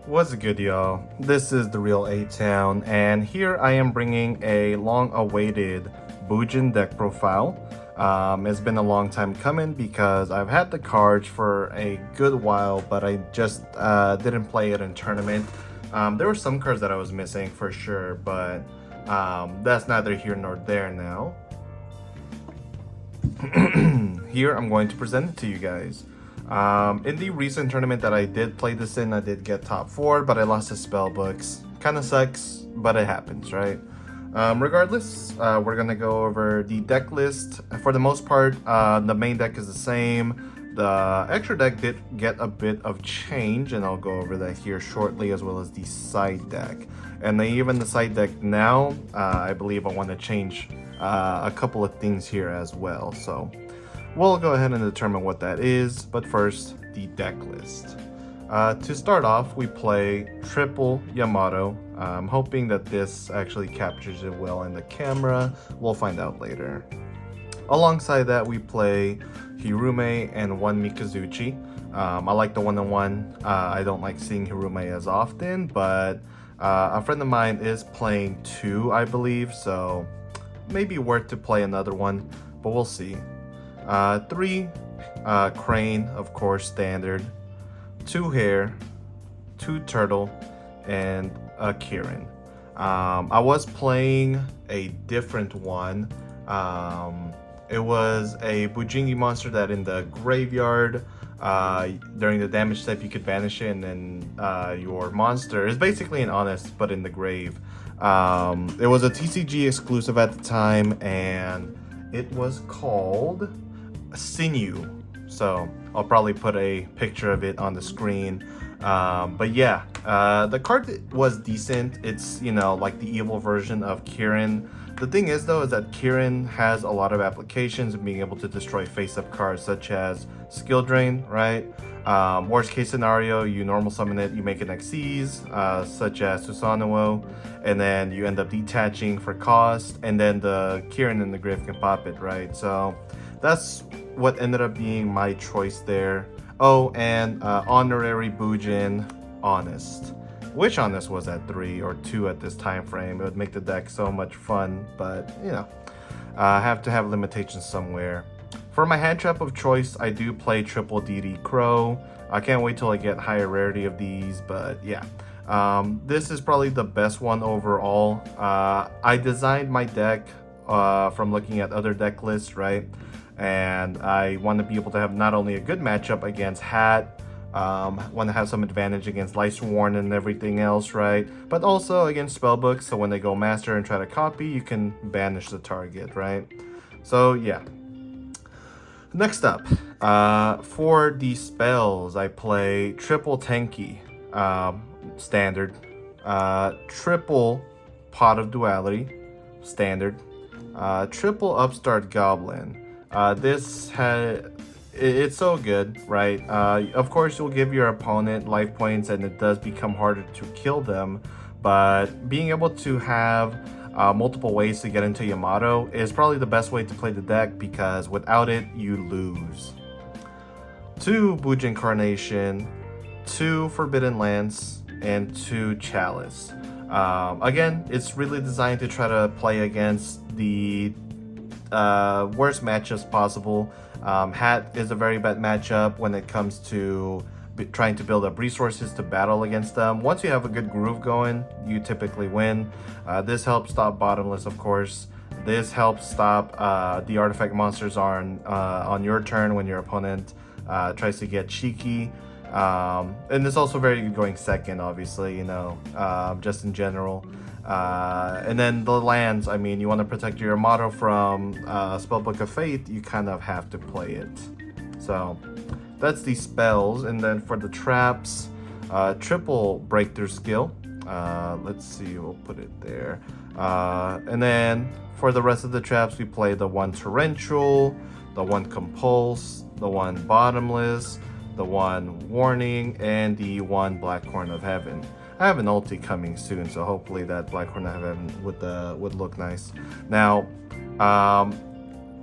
What's good, y'all? This is the real A-Town, and here I am bringing a long-awaited Bujin deck profile. It's been a long time coming because I've had the cards for a good while, but I just didn't play it in tournament. There were some cards that I was missing for sure, but that's neither here nor there now. Here I'm going to present it to you guys. In the recent tournament that I did play this in, I did get top 4, but I lost to spell books. Kinda sucks, but it happens, right? Regardless, we're gonna go over the deck list. For the most part, the main deck is the same. The extra deck did get a bit of change, and I'll go over that here shortly, as well as the side deck. And even the side deck now, I believe I want to change a couple of things here as well. So we'll go ahead and determine what that is, but first, the deck list. To start off, we play triple Yamato. I'm hoping that this actually captures it well in the camera. We'll find out later. Alongside that, we play Hirume and one Mikazuchi. I like the one-on-one. I don't like seeing Hirume as often, but a friend of mine is playing 2, I believe, so maybe worth to play another one, but we'll see. 3, Crane, of course, standard. 2 Hare, 2 Turtle, and a Kirin. I was playing a different one. It was a Bujin monster that in the graveyard, during the damage step, you could banish it, and then your monster is basically an Honest, but in the grave. It was a TCG exclusive at the time, and it was called Sinew. So I'll probably put a picture of it on the screen. But yeah, the card was decent. It's, you know, like the evil version of Kirin. The thing is, though, is that Kirin has a lot of applications in being able to destroy face-up cards such as Skill Drain, right? Worst case scenario, you normal summon it, you make an Xyz, such as Susanoo, and then you end up detaching for cost, and then the Kirin in the grave can pop it, right? So that's what ended up being my choice there. Oh, and honorary Bujin Honest. Which Honest was at 3 or 2 at this time frame. It would make the deck so much fun, but you know, I have to have limitations somewhere. For my hand trap of choice, I do play triple DD Crow. I can't wait till I get higher rarity of these, but yeah. This is probably the best one overall. I designed my deck from looking at other deck lists, right? And I want to be able to have not only a good matchup against Hat, want to have some advantage against Lightsworn and everything else, right? But also against spellbooks, so when they go master and try to copy, you can banish the target, right? So yeah. Next up, for the spells, I play triple Tenki, standard, triple Pot of Duality, standard, triple Upstart Goblin. It's so good, right? Of course, you'll give your opponent life points, and it does become harder to kill them, but being able to have multiple ways to get into Yamato is probably the best way to play the deck, because without it, you lose. 2 Bujin Carnation, 2 Forbidden Lance, and 2 Chalice. Again, it's really designed to try to play against the worst matchups possible. Hat is a very bad matchup when it comes to trying to build up resources to battle against them. Once you have a good groove going, you typically win. This helps stop Bottomless, of course. This helps stop the artifact monsters on your turn when your opponent tries to get cheeky. And it's also very good going second, obviously, you know, just in general. And then the lands, I mean, you want to protect your Yamato from Spellbook of Fate, you kind of have to play it. So that's the spells. And then for the traps, triple Breakthrough Skill. Let's see, we'll put it there. And then for the rest of the traps, we play the 1 Torrential, the 1 Compulse, the 1 Bottomless, the 1 Warning, and the 1 Black Horn of Heaven. I have an ulti coming soon, so hopefully that Black Horn of Heaven would look nice. Now,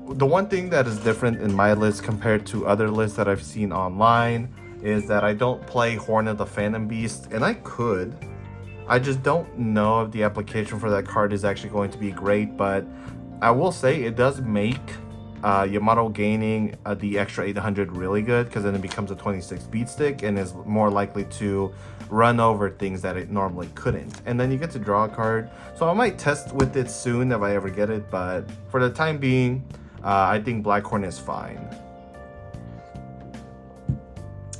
the one thing that is different in my list compared to other lists that I've seen online is that I don't play Horn of the Phantom Beast, and I could. I just don't know if the application for that card is actually going to be great, but I will say it does make Yamato gaining the extra 800 really good, because then it becomes a 26 beat stick and is more likely to run over things that it normally couldn't. And then you get to draw a card. So I might test with it soon if I ever get it, but for the time being, I think Blackhorn is fine.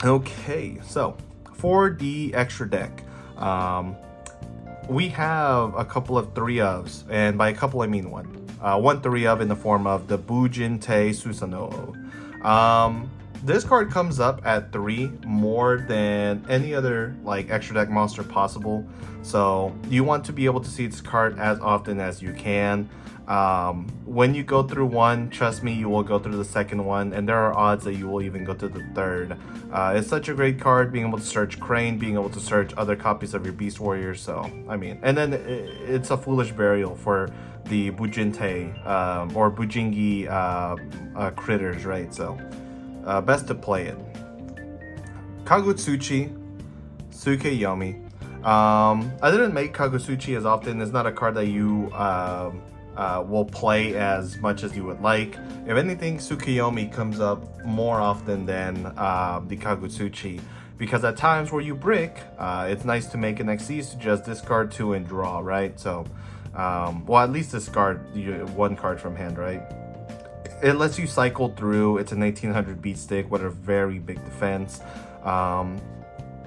Okay, so for the extra deck, we have a couple of 3-ofs, and by a couple I mean one. One 3-of in the form of the Bujin Susanoo. This card comes up at 3 more than any other like extra deck monster possible, so you want to be able to see this card as often as you can. When you go through one, trust me, you will go through the second one, and there are odds that you will even go to the third. It's such a great card, being able to search Crane, being able to search other copies of your Beast Warrior, so I mean, and then it's a foolish burial for the Bujinte or Bujingi critters, right? So best to play it. Kagutsuchi, Sukeyomi. I didn't make Kagutsuchi as often. It's not a card that you will play as much as you would like. If anything, Sukeyomi comes up more often than the Kagutsuchi, because at times where you brick, it's nice to make an XC to just discard 2 and draw, right? So, well, at least discard 1 card from hand, right? It lets you cycle through. It's an 1800 beat stick with a very big defense.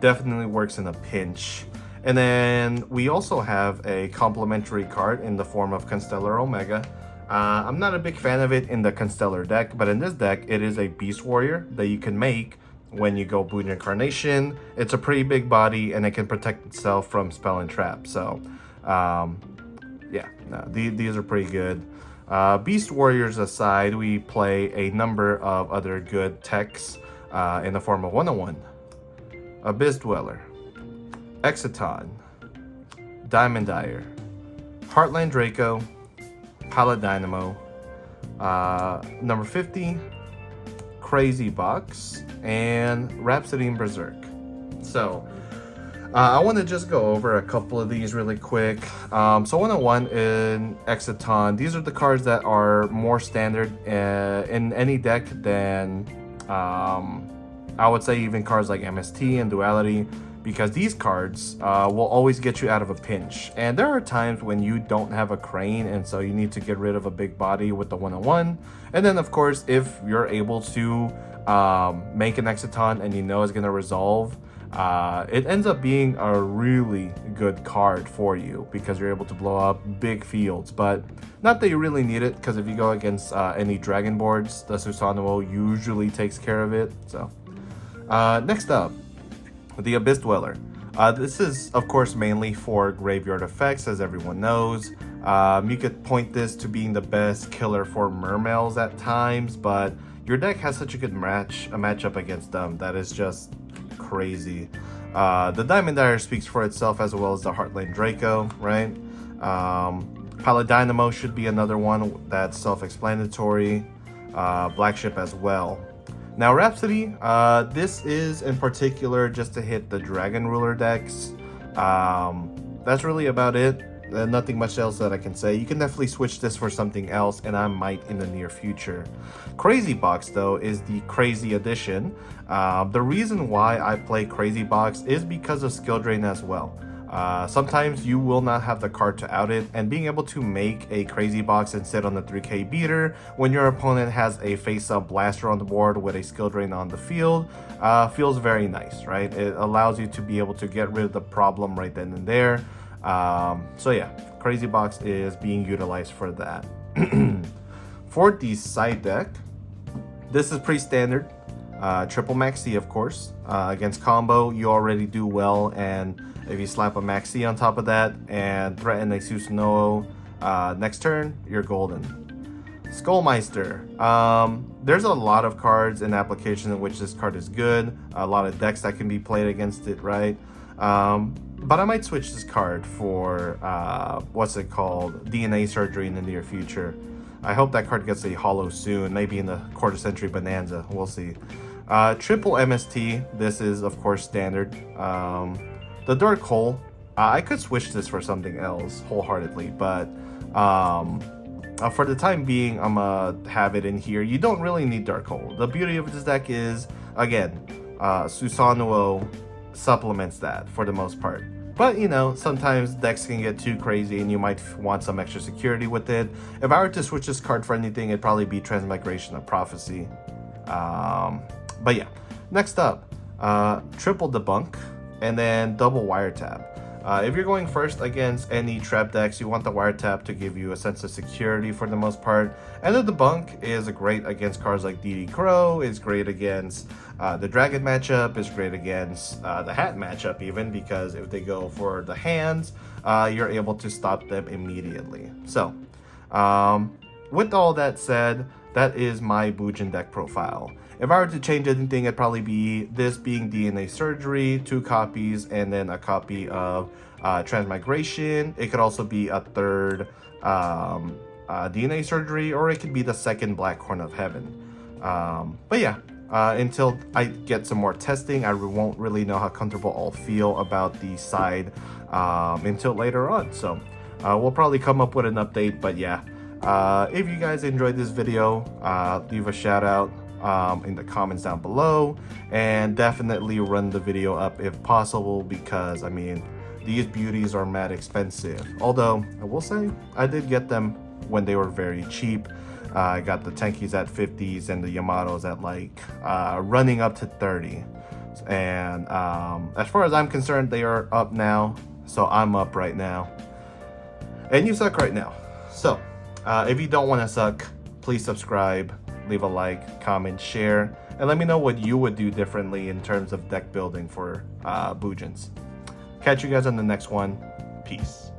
Definitely works in a pinch. And then we also have a complementary card in the form of Constellar Omega. I'm not a big fan of it in the Constellar deck, but in this deck, it is a Beast Warrior that you can make when you go Bujin Incarnation. It's a pretty big body, and it can protect itself from spell and trap. So, yeah, no, these are pretty good. Beast Warriors aside, we play a number of other good techs in the form of 101, Abyss Dweller, Exciton, Diamond Dyer, Heartland Draco, Paladynamo, number 50, Crazy Box, and Rhapsody and Berserk. So, I want to just go over a couple of these really quick. So 101 in Exciton, these are the cards that are more standard in any deck than I would say even cards like MST and Duality, because these cards will always get you out of a pinch. And there are times when you don't have a Crane, and so you need to get rid of a big body with the 101. And then of course, if you're able to make an Exciton and you know it's going to resolve, it ends up being a really good card for you, because you're able to blow up big fields. But not that you really need it, because if you go against any dragon boards, the Susanoo usually takes care of it. So next up, the Abyss Dweller. This is of course mainly for graveyard effects, as everyone knows. You could point this to being the best killer for mermails at times, but your deck has such a good matchup against them that is just crazy. The Diamond Dyer speaks for itself, as well as the Heartland Draco, right? Paladynamo should be another one that's self-explanatory. Black Ship as well. Now Rhapsody, this is in particular just to hit the Dragon Ruler decks. That's really about it. Nothing much else that I can say. You can definitely switch this for something else, and I might in the near future. Crazy Box, though, is the crazy edition. The reason why I play Crazy Box is because of skill drain as well. Sometimes you will not have the card to out it, and being able to make a Crazy Box and sit on the 3k beater when your opponent has a face-up blaster on the board with a skill drain on the field feels very nice, right? It allows you to be able to get rid of the problem right then and there. So yeah, Crazy Box is being utilized for that. For the side deck, this is pretty standard. Triple Maxi, of course. Against combo, you already do well, and if you slap a Maxi on top of that and threaten a Susanoo next turn, you're golden. Skullmeister. There's a lot of cards and applications in which this card is good. A lot of decks that can be played against it, right? But I might switch this card for, what's it called? DNA Surgery in the near future. I hope that card gets a holo soon, maybe in the quarter century bonanza. We'll see. Triple MST, this is of course standard. The Dark Hole, I could switch this for something else wholeheartedly, but for the time being, I'm gonna have it in here. You don't really need Dark Hole. The beauty of this deck is, again, Susanoo supplements that for the most part. But, you know, sometimes decks can get too crazy and you might want some extra security with it. If I were to switch this card for anything, it'd probably be Transmigration of Prophecy. But yeah, next up, triple Debunk and then double Wiretap. If you're going first against any trap decks, you want the Wiretap to give you a sense of security for the most part. And the Debunk is great against cards like DD Crow, it's great against the Dragon matchup, it's great against the Hat matchup even, because if they go for the hands, you're able to stop them immediately. So, with all that said, that is my Bujin deck profile. If I were to change anything, it'd probably be this being DNA Surgery, 2 copies, and then a copy of Transmigration. It could also be a third DNA Surgery, or it could be the second Black Horn of Heaven. But yeah, until I get some more testing, I won't really know how comfortable I'll feel about the side until later on. So we'll probably come up with an update, but yeah. If you guys enjoyed this video, leave a shout out in the comments down below, and definitely run the video up if possible, because I mean, these beauties are mad expensive. Although I will say I did get them when they were very cheap. I got the Tenkis at 50s and the Yamatos at like running up to 30. And as far as I'm concerned, they are up now, so I'm up right now, and you suck right now. So if you don't want to suck, please subscribe, leave a like, comment, share, and let me know what you would do differently in terms of deck building for Bujins. Catch you guys on the next one. Peace.